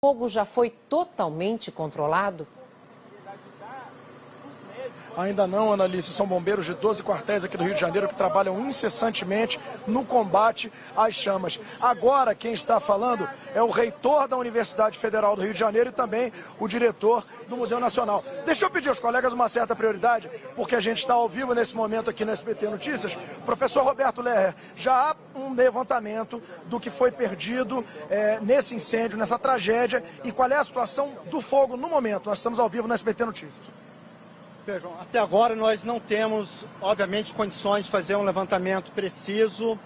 fogo já foi totalmente controlado? Ainda não, Analice, são bombeiros de 12 quartéis aqui do Rio de Janeiro que trabalham incessantemente no combate às chamas. Agora, quem está falando é o reitor da Universidade Federal do Rio de Janeiro e também o diretor do Museu Nacional. Deixa eu pedir aos colegas uma certa prioridade, porque a gente está ao vivo nesse momento aqui na SBT Notícias. Professor Roberto Lerrer, já há um levantamento do que foi perdido nesse incêndio, nessa tragédia, e qual é a situação do fogo no momento? Nós estamos ao vivo na SBT Notícias. Vejam, até agora nós não temos, obviamente, condições de fazer um levantamento preciso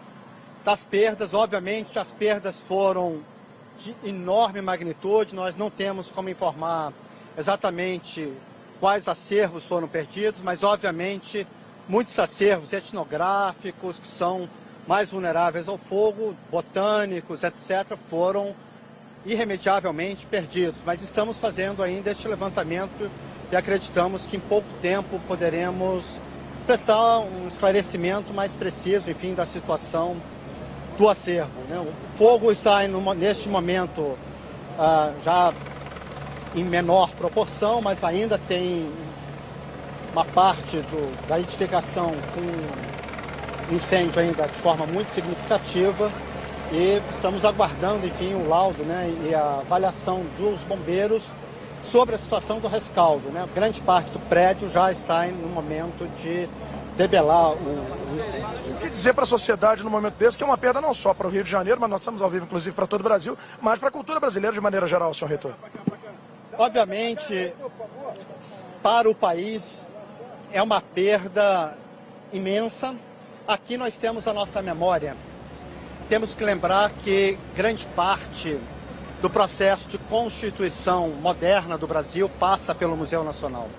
das perdas. Obviamente, as perdas foram de enorme magnitude, nós não temos como informar exatamente quais acervos foram perdidos, mas, obviamente, muitos acervos etnográficos que são mais vulneráveis ao fogo, botânicos, etc., foram irremediavelmente perdidos. Mas estamos fazendo ainda este levantamento e acreditamos que em pouco tempo poderemos prestar um esclarecimento mais preciso, enfim, da situação do acervo, né? O fogo está, neste momento, já em menor proporção, mas ainda tem uma parte da edificação com incêndio ainda de forma muito significativa e estamos aguardando, enfim, o laudo, né, e a avaliação dos bombeiros sobre a situação do rescaldo, né? Grande parte do prédio já está no momento de debelar o incêndio. O que dizer para a sociedade no momento desse, que é uma perda não só para o Rio de Janeiro, mas nós estamos ao vivo, inclusive, para todo o Brasil, mas para a cultura brasileira de maneira geral, senhor reitor? Obviamente, para o país, é uma perda imensa. Aqui nós temos a nossa memória. Temos que lembrar que grande parte do processo de constituição moderna do Brasil passa pelo Museu Nacional.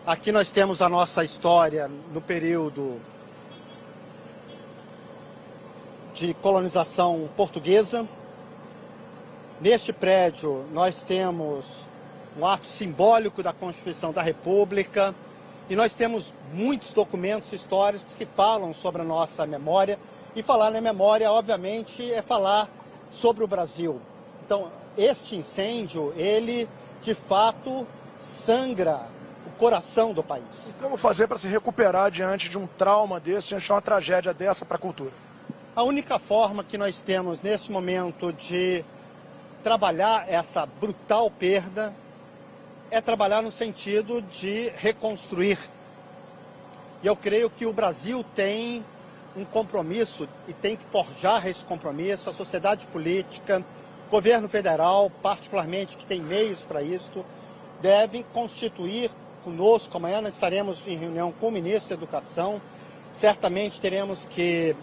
Aqui nós temos a nossa história no período de colonização portuguesa. Neste prédio nós temos um ato simbólico da Constituição da República e nós temos muitos documentos históricos que falam sobre a nossa memória. E falar na memória, obviamente, é falar sobre o Brasil. Então, este incêndio, ele, de fato, sangra o coração do país. E como fazer para se recuperar diante de um trauma desse, diante de uma tragédia dessa para a cultura? A única forma que nós temos, neste momento, de trabalhar essa brutal perda é trabalhar no sentido de reconstruir. E eu creio que o Brasil tem um compromisso e tem que forjar esse compromisso, a sociedade política, governo federal, particularmente, que tem meios para isso, devem constituir conosco. Amanhã nós estaremos em reunião com o ministro da Educação. Certamente teremos que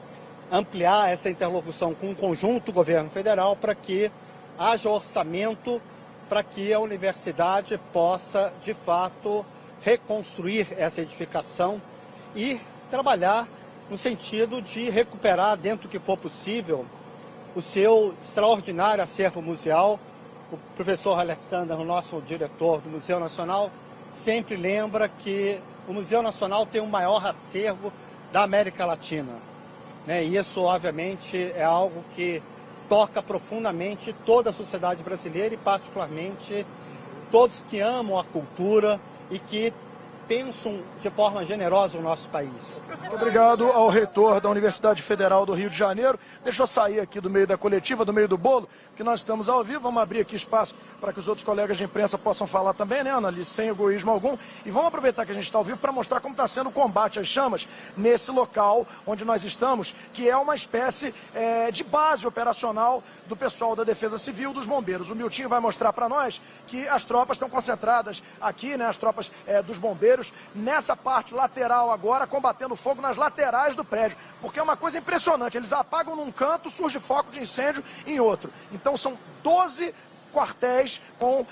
ampliar essa interlocução com o conjunto do governo federal para que haja orçamento para que a universidade possa, de fato, reconstruir essa edificação e trabalhar no sentido de recuperar, dentro do que for possível, o seu extraordinário acervo museal. O professor Alexander, o nosso diretor do Museu Nacional, sempre lembra que o Museu Nacional tem o maior acervo da América Latina, né? E isso, obviamente, é algo que toca profundamente toda a sociedade brasileira e, particularmente, todos que amam a cultura e que pensam de forma generosa o nosso país. Obrigado ao reitor da Universidade Federal do Rio de Janeiro. Deixa eu sair aqui do meio da coletiva, do meio do bolo, que nós estamos ao vivo. Vamos abrir aqui espaço para que os outros colegas de imprensa possam falar também, né, Annalise, sem egoísmo algum. E vamos aproveitar que a gente está ao vivo para mostrar como está sendo o combate às chamas nesse local onde nós estamos, que é uma espécie de base operacional do pessoal da Defesa Civil, dos bombeiros. O Miltinho vai mostrar para nós que as tropas estão concentradas aqui, né, as tropas dos bombeiros, nessa parte lateral agora, combatendo fogo nas laterais do prédio, porque é uma coisa impressionante, eles apagam num canto, surge foco de incêndio em outro. Então são 12 quartéis com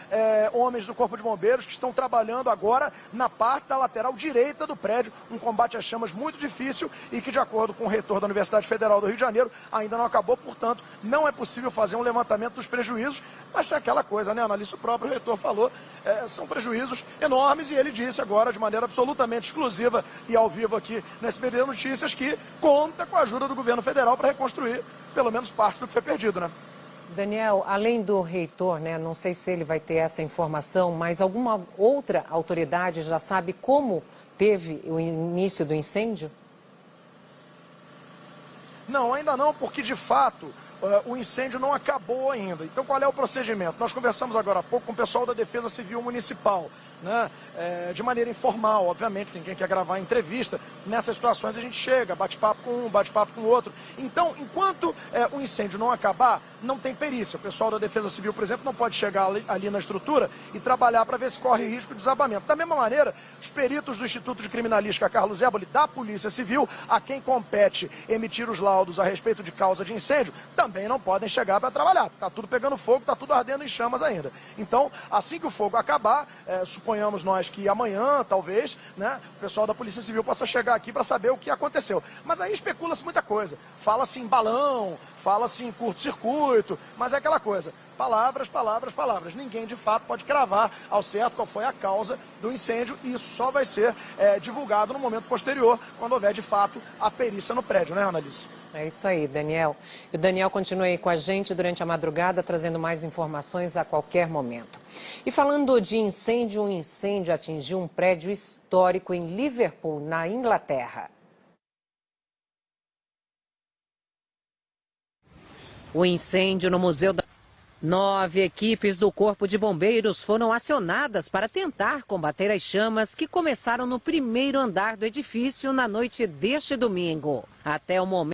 homens do Corpo de Bombeiros que estão trabalhando agora na parte da lateral direita do prédio, um combate às chamas muito difícil e que, de acordo com o reitor da Universidade Federal do Rio de Janeiro, ainda não acabou, portanto, não é possível fazer um levantamento dos prejuízos, mas é aquela coisa, né, Annalise, o próprio reitor falou, são prejuízos enormes e ele disse agora, de maneira absolutamente exclusiva e ao vivo aqui no SBT Notícias, que conta com a ajuda do governo federal para reconstruir pelo menos parte do que foi perdido, né? Daniel, além do reitor, né, não sei se ele vai ter essa informação, mas alguma outra autoridade já sabe como teve o início do incêndio? Não, ainda não, porque de fato o incêndio não acabou ainda. Então qual é o procedimento? Nós conversamos agora há pouco com o pessoal da Defesa Civil Municipal, né? De maneira informal, obviamente, ninguém quer gravar entrevista. Nessas situações a gente chega, bate papo com um, bate papo com o outro. Então, enquanto o incêndio não acabar, não tem perícia. O pessoal da Defesa Civil, por exemplo, não pode chegar ali na estrutura e trabalhar para ver se corre risco de desabamento. Da mesma maneira, os peritos do Instituto de Criminalística Carlos Éboli, da Polícia Civil, a quem compete emitir os laudos a respeito de causa de incêndio, também não podem chegar para trabalhar. Está tudo pegando fogo, está tudo ardendo em chamas ainda. Então, assim que o fogo acabar, suponhamos nós que amanhã, talvez, né, o pessoal da Polícia Civil possa chegar aqui para saber o que aconteceu. Mas aí especula-se muita coisa. Fala-se em balão, fala-se em curto-circuito, mas é aquela coisa. Palavras, palavras, palavras. Ninguém, de fato, pode cravar ao certo qual foi a causa do incêndio e isso só vai ser divulgado no momento posterior, quando houver, de fato, a perícia no prédio, né, Annalise? É isso aí, Daniel. E o Daniel continua aí com a gente durante a madrugada, trazendo mais informações a qualquer momento. E falando de incêndio, um incêndio atingiu um prédio histórico em Liverpool, na Inglaterra. O incêndio no Museu da... 9 equipes do Corpo de Bombeiros foram acionadas para tentar combater as chamas que começaram no primeiro andar do edifício na noite deste domingo. Até o momento...